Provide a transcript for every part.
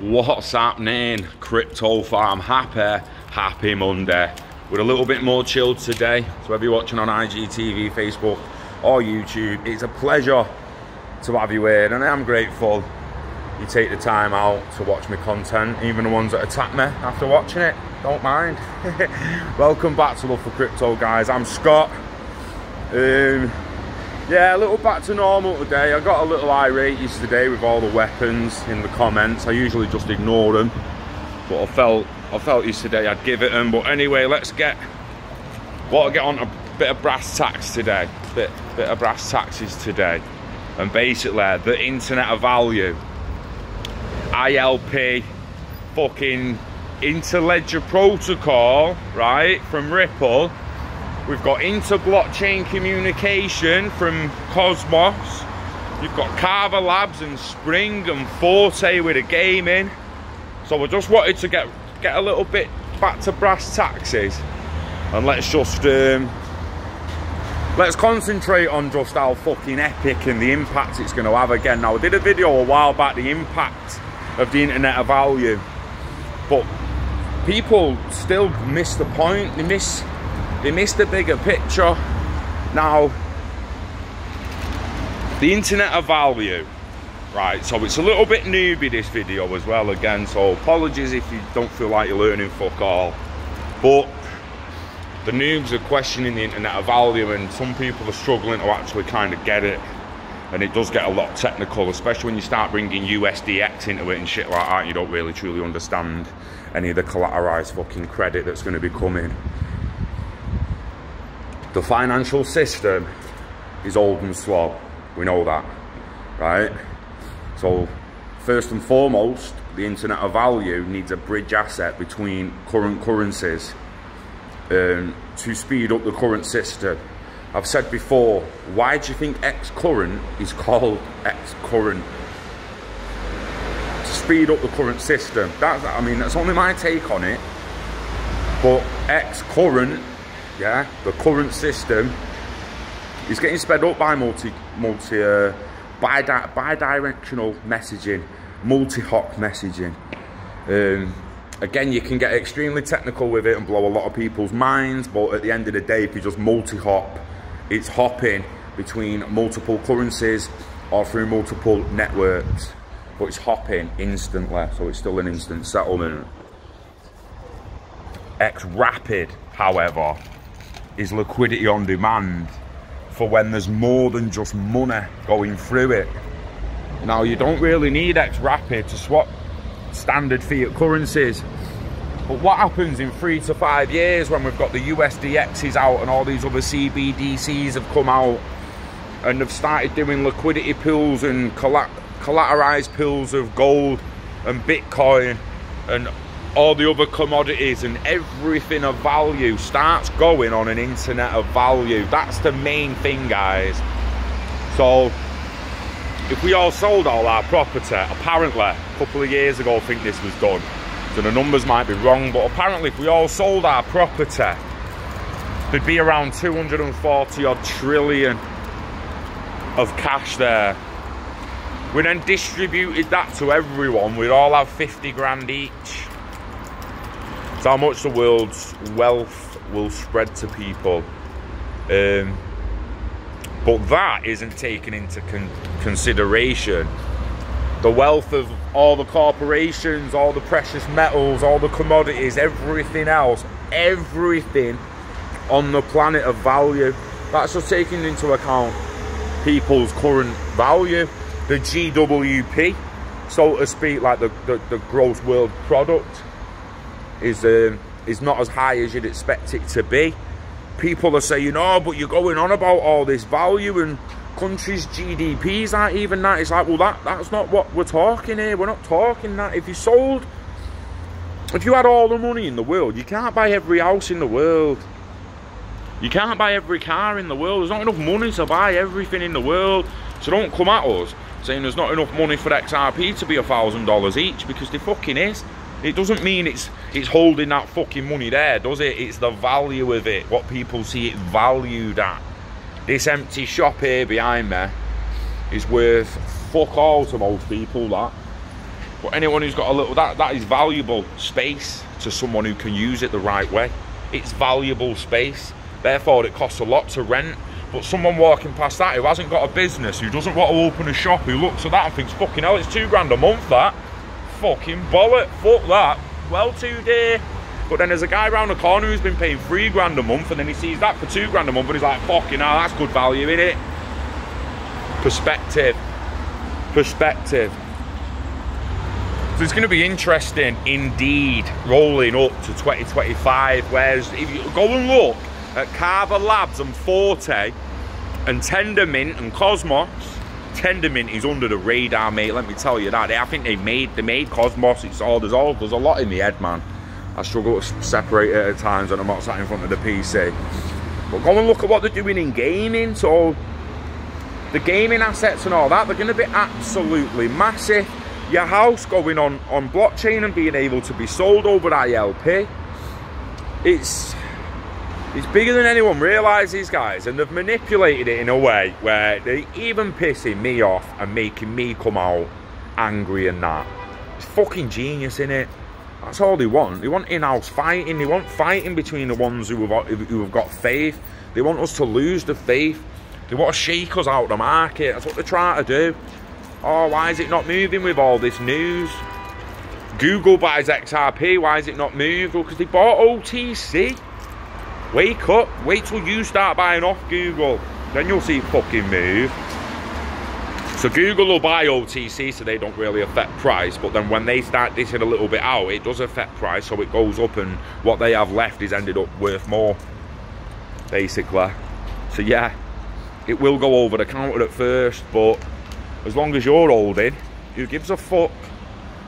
What's happening, crypto farm? Happy Monday. We're a little bit more chilled today, so whether you're watching on IGTV, Facebook or YouTube, it's a pleasure to have you here, and I am grateful you take the time out to watch my content, even the ones that attack me after watching it. Don't mind. Welcome back to Love for Crypto, guys. I'm Scott. Yeah, a little back to normal today. I got a little irate yesterday with all the weapons in the comments. I usually just ignore them, but I felt yesterday I'd give it them. But anyway, want to get on a bit of brass tacks today. Bit of brass taxes today, and basically the Internet of Value, ILP, fucking interledger protocol, right, from Ripple. We've got inter-blockchain communication from Cosmos. You've got Carver Labs and Spring and Forte with the gaming. So I just wanted to get a little bit back to brass taxes, and let's concentrate on just how fucking epic and the impact it's going to have again. Now, I did a video a while back, the impact of the Internet of Value, but people still miss the point. They miss the bigger picture. Now, the Internet of Value, right, so it's a little bit newbie, this video as well, again, so apologies if you don't feel like you're learning fuck all, but the noobs are questioning the Internet of Value, and some people are struggling to actually kind of get it, and it does get a lot technical, especially when you start bringing USDX into it and shit like that. You don't really truly understand any of the collateralized fucking credit that's going to be coming. The financial system is old and slow. We know that, right? So first and foremost, the Internet of Value needs a bridge asset between current currencies to speed up the current system. I've said before, why do you think X current is called X current? To speed up the current system. I mean, that's only my take on it. But X current, yeah, the current system is getting sped up by bidirectional messaging, multi-hop messaging. Again, you can get extremely technical with it and blow a lot of people's minds, but at the end of the day, if you just multi-hop, it's hopping between multiple currencies or through multiple networks, but it's hopping instantly, so it's still an instant settlement. XRP, however, is liquidity on demand for when there's more than just money going through it. Now, you don't really need XRP to swap standard fiat currencies, but what happens in 3 to 5 years when we've got the USDXs out and all these other CBDCs have come out and have started doing liquidity pools and collateralized pools of gold and Bitcoin and all the other commodities, and everything of value starts going on an Internet of Value. That's the main thing, guys. So if we all sold all our property, apparently a couple of years ago, I think this was done, so the numbers might be wrong, but apparently if we all sold our property, there'd be around 240 odd trillion of cash there. We then distributed that to everyone, we'd all have 50 grand each. How much the world's wealth will spread to people, but that isn't taken into consideration. The wealth of all the corporations, all the precious metals, all the commodities, everything else, everything on the planet of value. That's just taking into account people's current value, the GWP, so to speak, like the gross world product is not as high as you'd expect it to be. People are saying, oh, but you're going on about all this value and countries' GDPs aren't even that. It's like, well, that's not what we're talking here. We're not talking that. If you had all the money in the world, you can't buy every house in the world. You can't buy every car in the world. There's not enough money to buy everything in the world. So don't come at us saying there's not enough money for XRP to be $1,000 each, because there fucking is. It doesn't mean it's holding that fucking money there, does it? It's the value of it, what people see it valued at. This empty shop here behind me is worth fuck all to most people, that. But anyone who's got a little, that is valuable space to someone who can use it the right way. It's valuable space. Therefore, it costs a lot to rent. But someone walking past that who hasn't got a business, who doesn't want to open a shop, who looks at that and thinks, fucking hell, it's £2 a month, that. Fucking bollock, fuck that. Well, too dear. But then there's a guy around the corner who's been paying £3 a month, and then he sees that for £2 a month, and he's like, fucking hell, that's good value, innit? Perspective. Perspective. So it's going to be interesting, indeed, rolling up to 2025, whereas if you go and look at Carver Labs and Forte and Tendermint and Cosmos, Tendermint is under the radar, mate, let me tell you that. I think they made Cosmos. It's all, there's a lot in the head, man. I struggle to separate it at times when I'm not sat in front of the PC. But go and look at what they're doing in gaming. So the gaming assets and all that, they're going to be absolutely massive. Your house going on blockchain and being able to be sold over ILP. It's bigger than anyone realises, guys, and they've manipulated it in a way where they're even pissing me off and making me come out angry and that. It's fucking genius, innit? That's all they want. They want in-house fighting. They want fighting between the ones who have got faith. They want us to lose the faith. They want to shake us out of the market. That's what they're trying to do. Oh, why is it not moving with all this news? Google buys XRP. Why is it not moved? Well, because they bought OTC. Wake up. Wait till you start buying off Google. Then you'll see it fucking move. So Google will buy OTC, so they don't really affect price. But then when they start dishing a little bit out, it does affect price. So it goes up, and what they have left is ended up worth more, basically. So yeah, it will go over the counter at first, but as long as you're holding, who gives a fuck?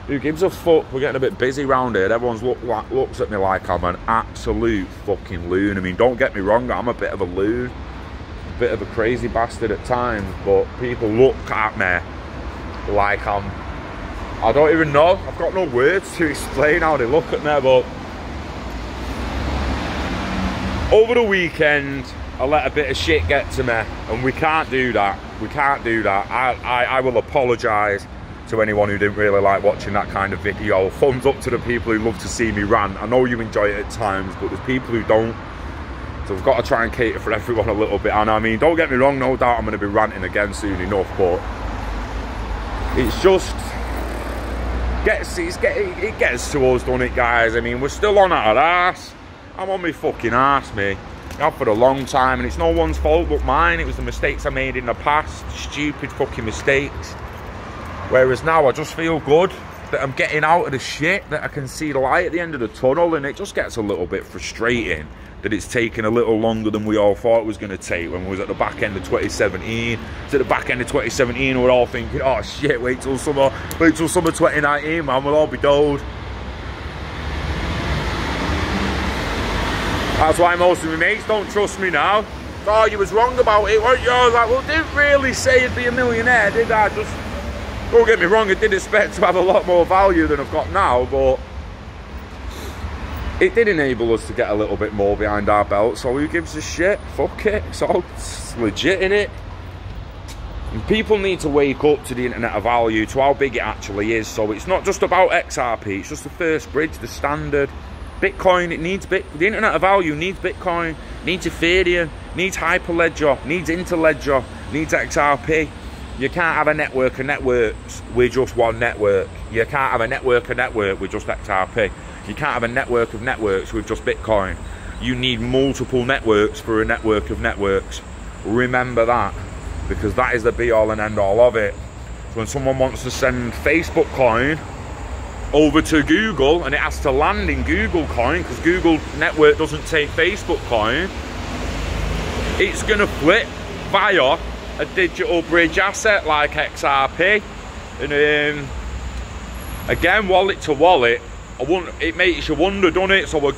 Who gives a fuck? We're getting a bit busy round here. Everyone's looks at me like I'm an absolute fucking loon. I mean, don't get me wrong, I'm a bit of a loon. A bit of a crazy bastard at times, but people look at me like I don't even know. I've got no words to explain how they look at me, but over the weekend, I let a bit of shit get to me, and we can't do that. We can't do that. I will apologise to anyone who didn't really like watching that kind of video. Thumbs up to the people who love to see me rant. I know you enjoy it at times, but there's people who don't. So we've got to try and cater for everyone a little bit. And I mean, don't get me wrong, no doubt I'm going to be ranting again soon enough, but it's just it gets to us, don't it, guys? I mean, we're still on our arse. I'm on my fucking arse, mate. I've for a long time, and it's no one's fault but mine. It was the mistakes I made in the past, stupid fucking mistakes. Whereas now I just feel good that I'm getting out of the shit, that I can see the light at the end of the tunnel, and it just gets a little bit frustrating that it's taken a little longer than we all thought it was going to take when we was at the back end of 2017. It's at the back end of 2017, we're all thinking, oh shit, wait till summer 2019, man, we'll all be doled. That's why most of my mates don't trust me now. Oh, you was wrong about it, weren't you? I was like, well, didn't really say I'd be a millionaire, did I? Just, don't get me wrong, I did expect to have a lot more value than I've got now, but it did enable us to get a little bit more behind our belt, so who gives a shit? Fuck it, it's legit, innit? And people need to wake up to the Internet of Value, to how big it actually is. So it's not just about XRP, it's just the first bridge, the standard. Bitcoin, it needs the Internet of Value needs Bitcoin, needs Ethereum, needs Hyperledger, needs Interledger, needs XRP. You can't have a network of networks with just one network. You can't have a network of network with just XRP. You can't have a network of networks with just Bitcoin. You need multiple networks for a network of networks. Remember that, because that is the be all and end all of it. So when someone wants to send Facebook coin over to Google and it has to land in Google coin because Google network doesn't take Facebook coin, it's gonna flip via a digital bridge asset like XRP. And again, wallet to wallet, it makes you wonder, doesn't it? So are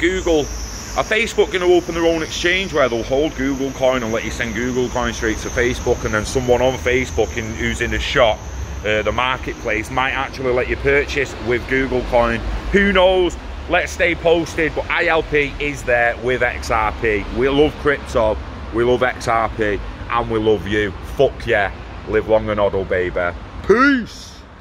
Facebook going to open their own exchange where they'll hold Google coin and let you send Google coin straight to Facebook, and then someone on Facebook who's in the shop, the marketplace, might actually let you purchase with Google coin? Who knows? Let's stay posted. But ILP is there with XRP. We love crypto, we love XRP, and we love you. Fuck yeah. Live long and hodl, baby. Peace.